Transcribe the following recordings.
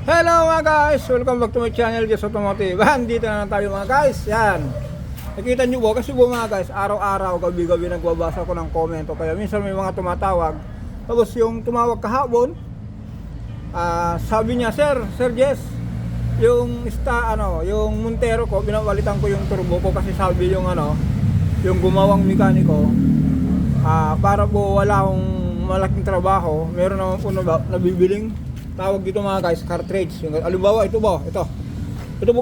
Hello mga guys! Welcome back to my channel, Just Automotive. Dito na tayo mga guys. Yan. Nakita nyo po, kasi po mga guys, araw-araw, gabi-gabi nagbabasa ko ng komento. Kaya minsan may mga tumatawag. Tapos yung tumawag kahapon, sabi niya, Sir Jess, yung yung Montero ko, binabalitan ko yung turbo ko kasi sabi yung yung gumawang mekaniko, para po wala akong malaking trabaho, meron naman po nabibiling tawag dito mga guys, cartridge. Yung halimbawa ito po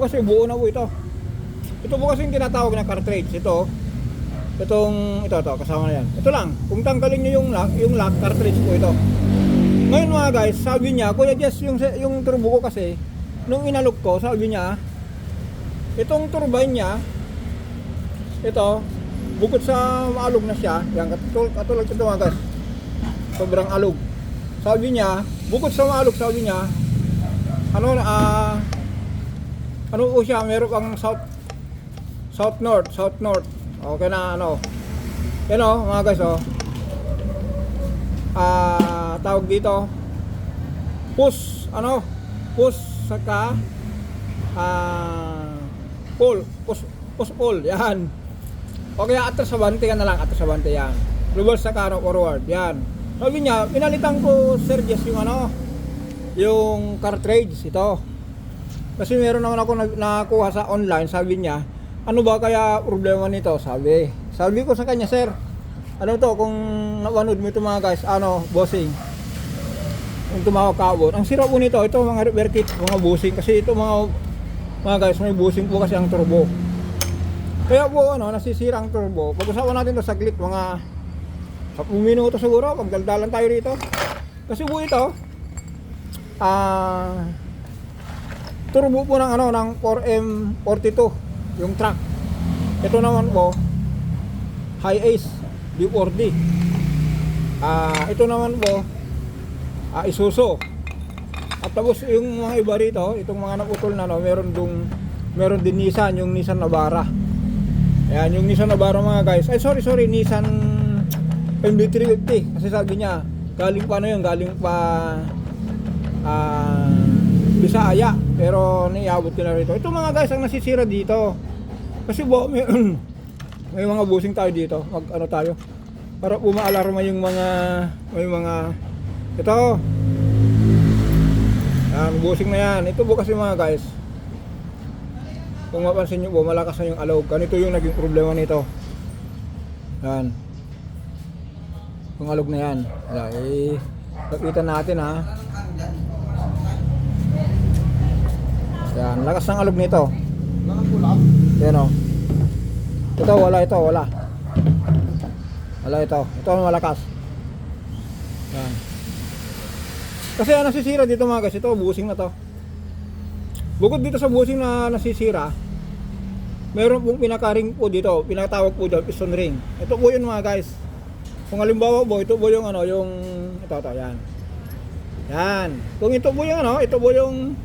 kasi buo na po ito po kasi yung tinatawag na cartridge. Ito kasama na yan. Ito lang, kung tanggalin nyo yung lock cartridge po ito. Ngayon mga guys, sabi niya, Kuya Jess, yung turbo ko kasi nung inalok ko, sabi niya itong turbine niya, ito bukod sa maalog na siya, yan katulad ito mga guys, sobrang alog. Sabi niya, bukod sa maalog, sabi niya, po siya, meron pang south north. Okay na yan mga guys, tawag dito, push saka pull, yan. Okay, atras abante ka na lang, yan. Reverse saka forward, yan. Sabi niya, pinalitan ko, Sir Jess, yung cartridge ito. Kasi meron naman ako nakuha sa online. Sabi niya, ano ba kaya problema nito? Sabi ko sa kanya, Sir, kung napanood mo ito mga guys, bossing, yung tumawag kahapon, ang sira po nito, ito mga repair kit, mga bossing, kasi ito mga guys, may bossing po kasi ang turbo. Kaya po nasisira ang turbo. Pag-usapan natin ito saglit, mga 10 minuto siguro, pagdaldalan tayo rito. Kasi po ito, turbo po ng 4M42 yung truck. Ito naman po, High Ace D4D. Ito naman po, Isuzu. At tapos yung mga iba rito, itong mga naputol na meron din Nissan, yung Nissan Navara. Ayan, yung Nissan Navara mga guys. Sorry, Nissan MB350. Kasi sabi niya, galing pa Bisaya, pero naiabot ko na rito. Ito mga guys, ang nasisira dito. Kasi may mga busing tayo dito. Tayo para umaalarma yung may mga ito. Yan, busing na yan. Ito po kasi mga guys, kung mapansin nyo po, malakas na yung alog. Ganito yung naging problema nito. Yan, yung alog na yan. Kapitan natin yan, lakas ng alog nito. Yan ito wala ito malakas. Yan, kasi nasisira dito mga guys, ito busing na to. Bukod dito sa busing na nasisira, meron pong pinaka-ring po dito, pinatawag po dito piston ring. Ito po yun mga guys. Kung halimbawa po, ito po yung ito yan. Yan. Kung ito po yung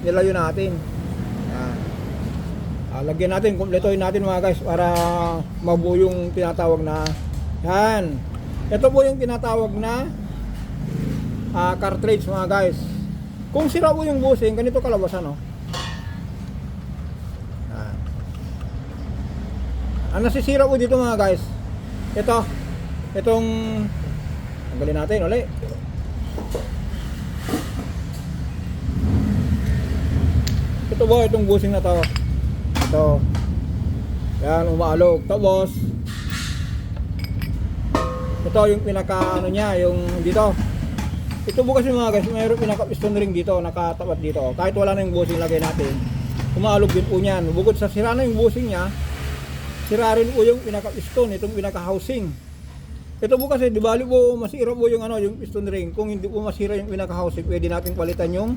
nilayo natin. Yan. Lagyan natin, kumpletuhin natin mga guys para mabuo yung tinatawag na yan. Ito po yung tinatawag na cartridge mga guys. Kung sira po yung busing, ganito kalabasan yan. Ang nasisira po dito mga guys, itong tanggalin natin ulit. Ito po, itong busing na to. Ito. Yan, umaalog. Tapos ito yung pinaka niya, yung dito. Ito po kasi mga guys, mayroon pinaka piston ring dito, nakatapat dito. Kahit wala na yung busing lagay natin, umaalog din po niyan. Bukod sa sira na yung busing niya, sira rin po yung pinaka piston, itong pinaka housing. Ito po kasi, di bali po masira po yung yung piston ring. Kung hindi po masira yung pinaka housing, pwede natin palitan yung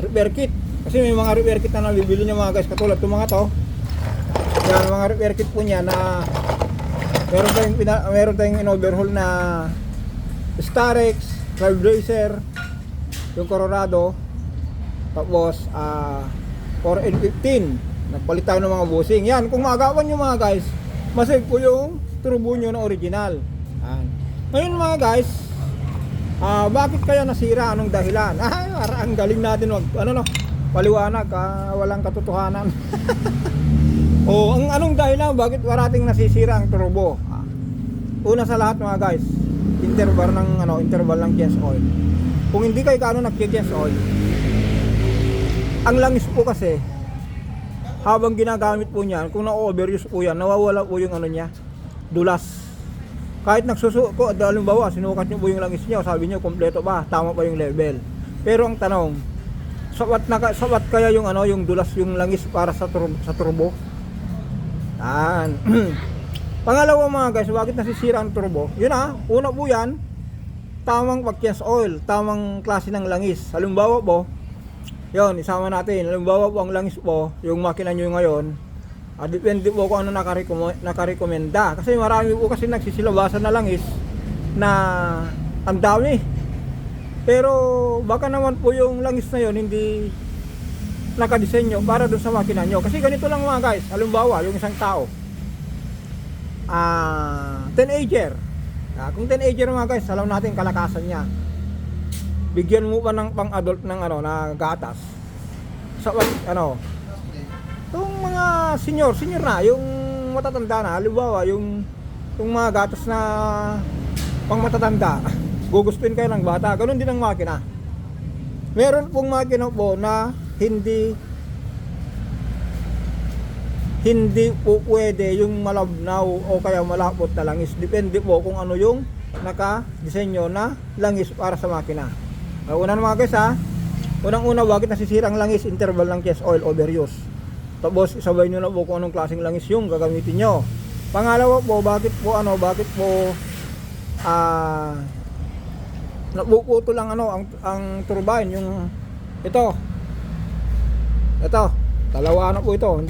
repair kit. Kasi may mga repair kit na nabibili niya mga guys, katulad itong mga to. Yan, mga repair kit po niya na meron tayong in-overhaul na Starex, Drive Racer, yung Colorado, tapos 4N15. Nagpalit tayo ng mga busing. Yan, kung maagawan nyo mga guys, masave po yung turbo nyo na original. Yan. Ngayon mga guys, Bakit kaya nasira? Anong dahilan? Ang galing natin paliwanag, walang katotohanan. Ang anong dahilan bakit parating nasisira ang turbo? Una sa lahat mga guys, interval ng gas oil. Kung hindi kayo nag-gas oil, ang langis po kasi habang ginagamit po niyan, kung na-overuse po yan, nawawala po yung dulas. Kahit halimbawa, sinukat nyo po yung langis nyo, sabi nyo, kompleto ba? Tama pa yung level. Pero ang tanong, sapat kaya yung dulas yung langis para sa turbo? Yan. Pangalawa mga guys, bakit nasisira ang turbo? Una po yan, tamang pag-gas oil, tamang klase ng langis. Halimbawa po, yun, isama natin. Halimbawa po ang langis po, yung makina nyo ngayon, depende po kung ano nakarekomenda. Kasi marami po kasi nagsisilabasan na langis na ang dami. Pero baka naman po yung langis na yun hindi nakadisenyo para dun sa makina nyo. Kasi ganito lang mga guys, halimbawa yung isang tao, teenager. Kung teenager mga guys, alam natin kalakasan niya. Bigyan mo pa ng pang-adult ng na gatas. Sa yung mga senior na, yung matatanda na, halimbawa yung mga gatas na pang matatanda, gugustuhin kayo ng bata. Ganun din ang makina. Meron pong makina po na hindi po pwede yung malabnaw o kaya malapot na langis. Depende po kung ano yung naka-disenyo na langis para sa makina. Una mga guys unang-una, bakit nasisira ang langis? Interval ng gas oil, overuse. Tapos isabay nyo na po kung anong klaseng langis yung gagamitin nyo. Pangalawa po, bakit po napuputo lang ang turbine, yung ito, dalawa po ito,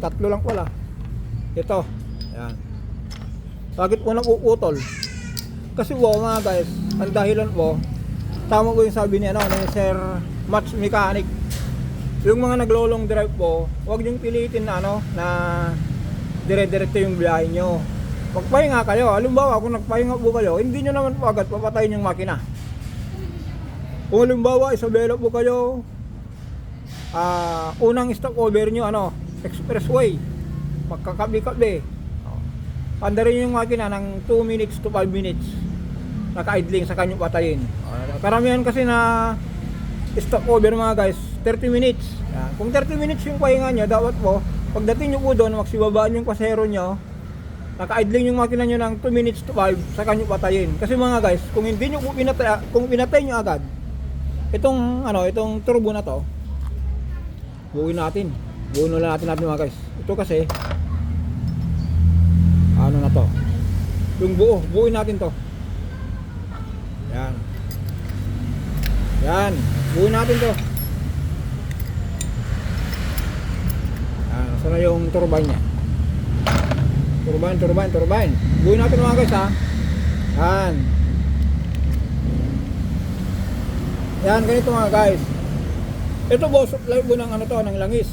tatlo lang pala ito, yan. Bakit po napuputol? Kasi po mga guys, ang dahilan po, tama po yung sabi ni Sir Match Mechanic, yung mga naglo-long drive po, huwag niyong pilitin na dire-diretso yung biyahe nyo. Magpahinga kayo. Halimbawa, kung nagpahinga po kayo, hindi nyo naman po agad papatayin yung makina. Kung halimbawa, Isabela po kayo, unang stopover nyo, expressway, magkakabi-kabi, pandarin yung makina ng 2 minutes to 5 minutes, naka-idling sa kanyang patayin. Karamihan kasi na stopover mga guys, 30 minutes. Kung 30 minutes yung pahinga nyo, dapat po, pagdating nyo po doon, magsibabaan yung pasero nyo, naka-idling yung makina nyo ng 2 minutes to 5, saka nyo patayin. Kasi mga guys, kung hindi nyo po pinatay nyo agad, itong turbo na to, buuin natin mga guys. Ito kasi, na to, yung buuin natin to. Yan, buuin natin to. Saan na yung turbine nya? Turbine. Buuin natin mga guys Yan, ganito mga guys. Ito po, supply po ng ng langis.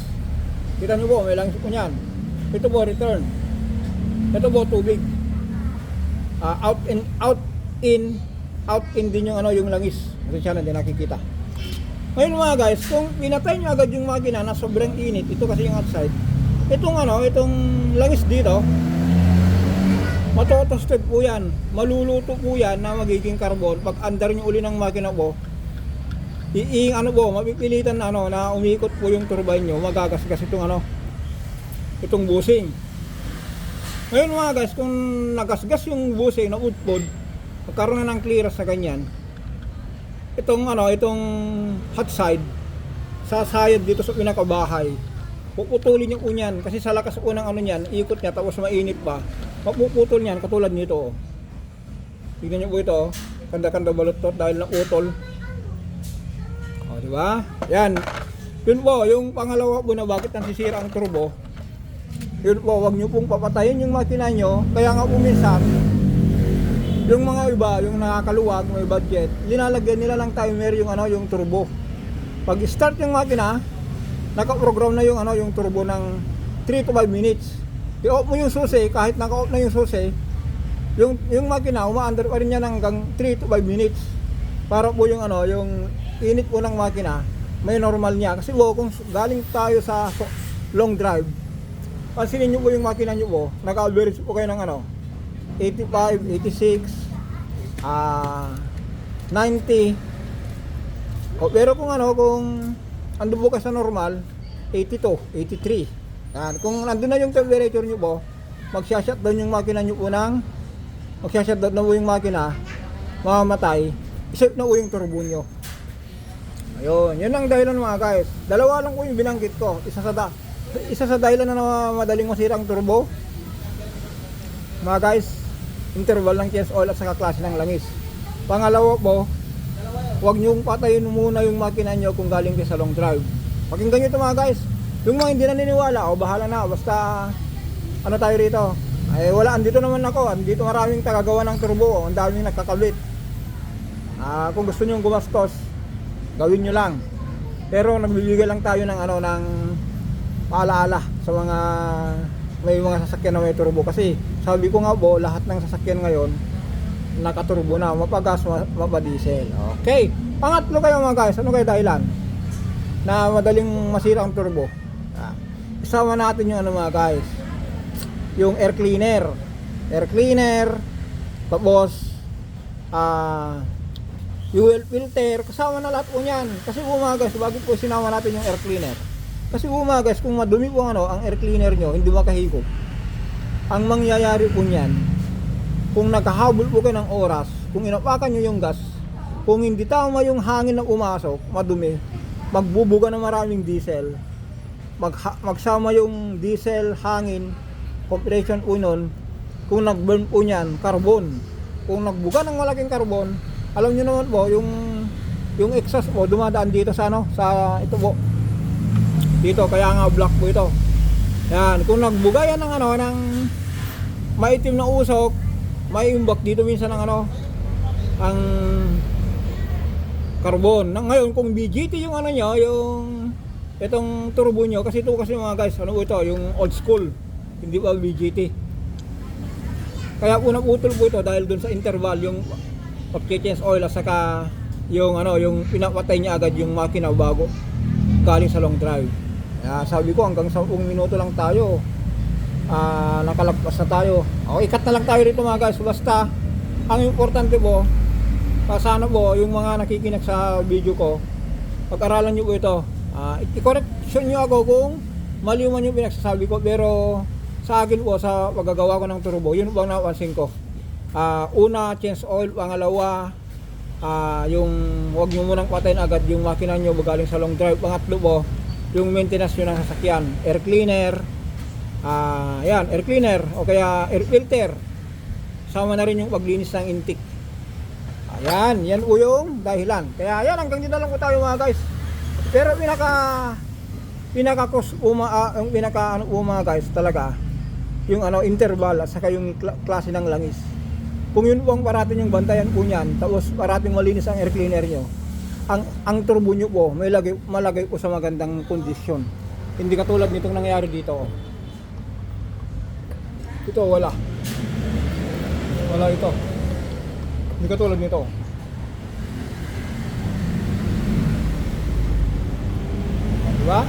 Kita nyo po, may langis po niyan. Ito po, return. Ito po, tubig. Out in din yung yung langis. Kasi siya na din nakikita. Ngayon mga guys, kung pinatay nyo agad yung makina na sobrang init, ito kasi yung outside, itong langis dito, matotosted po yan, maluluto po yan na magiging carbon. Pag andar nyo uli ng makina po, mapipilitan na umikot po yung turbine nyo, magagasgas itong busing. Ngayon mga guys, kung nagasgas yung busing na udpod, magkaroon na ng clearance sa ganyan, itong hot side, sasayad dito sa pinakabahay, puputulin yung unyan, kasi sa lakas unang niyan, ikot niya, tapos mainit pa, mapuputol niyan, katulad nito. Tignan nyo po ito, kanda-kanda balot dahil naputol. Diba? Yan. Yun po, yung pangalawa po na bakit nasisira ang turbo. Yun po, wag nyo pong papatayin yung makina nyo. Kaya nga po minsan, yung mga iba, yung nakakaluwag, may budget, linalagyan nila lang timer yung turbo. Pag start yung makina, naka-program na yung turbo ng 3 to 5 minutes. I-off mo yung susi, kahit naka-off na yung susi, yung makina, uma-under pa rin yan hanggang 3 to 5 minutes. para po yung ano, yung init po ng makina, may normal niya. Kasi po, kung galing tayo sa long drive, pansinin nyo po yung makina nyo po, naka-average po kayo ng ano, 85, 86, 90. O, pero kung ano, kung ando po kayo sa normal, 82, 83. Yan. Kung nandun na yung temperature nyo po, magsha-shutdown yung makina nyo po magsha-shutdown na po yung makina, mamamatay, isip na po yung turbo nyo. Ayun, yun ang dahilan mga guys. Dalawa lang po yung binanggit ko. Isa sa dahilan na madaling masira ang turbo, mga guys, interval ng change oil at saka klase ng langis. Pangalawa po, huwag nyo patayin muna yung makina nyo kung galing kayo sa long drive. Pakinggan nyo ito mga guys. Yung mga hindi naniniwala, o bahala na, basta ano tayo rito. Ay wala, andito naman ako. Andito maraming tagagawa ng turbo, ang daming nagkakabit. Kung gusto nyo gumastos, gawin nyo lang. Pero nagbibigay lang tayo ng ano, ng paalaala sa mga may mga sasakyan na may turbo. Kasi sabi ko nga po, lahat ng sasakyan ngayon nakaturbo na, mapagas, mapadiesel. Okay, pangatlo kayo mga guys, ano kayo dahilan na madaling masira ang turbo? Isama natin yung ano mga guys, yung air cleaner, tapos fuel filter, kasama na lahat po yan. Kasi po mga guys, bakit po sinama natin yung air cleaner? Kasi po mga guys, kung madumi po ano, ang air cleaner nyo, hindi makahigop, ang mangyayari po niyan, kung nakahabol po kayo ng oras, kung inapakan nyo yung gas, kung hindi tama yung hangin na umasok, madumi, magbubuga ng maraming diesel, magsama yung diesel, hangin, compression po nun, kung nag-burn po niyan, carbon. Kung nagbuga ng malaking carbon, alam nyo naman po, yung exhaust po, dumadaan dito sa ano, sa ito po, dito, kaya nga black po ito. Yan, kung nagbuga yan ng ano, ng maitim na usok, may imbak dito minsan ng ano, ang carbon. Ngayon, kung BGT yung ano nyo, yung itong turbo nyo, kasi ito kasi mga guys, ano ito, yung old school, hindi pa BGT. Kaya po naputol po ito dahil dun sa interval, yung pag-change oil at saka yung ano, yung pinapatay niya agad yung makina bago galing sa long drive. Kaya sabi ko hanggang 10 minuto lang tayo, nakalagpas na tayo. Okay, cut na lang tayo rito mga guys. Basta ang importante po, sana po yung mga nakikinig sa video ko, pag-aralan nyo po ito. I-correction nyo ako kung mali man yung pinagsasabi ko, pero sa akin po, sa paggagawa ko ng turbo, yun po ang napansin ko. Una, change oil. Pangalawa, yung huwag nyo munang patayin agad yung makina nyo galing sa long drive. Pangatlo po, yung maintenance nyo ng sasakyan, air cleaner, yan, air cleaner o kaya air filter, sama na rin yung paglinis ng intake. Yan po yung dahilan. Kaya yan, hanggang dito lang po tayo mga guys. Pero yung pinaka ano po mga guys talaga, yung ano, interval at saka yung klase ng langis. Kung yun po ang parating yung bantayan po niyan, tapos parating malinis ang air cleaner nyo, ang turbo nyo po malagay po sa magandang kondisyon. Hindi katulad nitong nangyari dito. Ito wala ito, hindi katulad nito. Diba?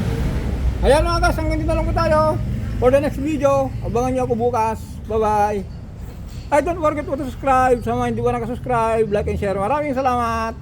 Ayan mga guys, hanggang dito lang po tayo. For the next video, abangan nyo ako bukas. Bye bye. Don't forget to subscribe. Sa mga hindi pa nakasubscribe, like and share. Maraming salamat.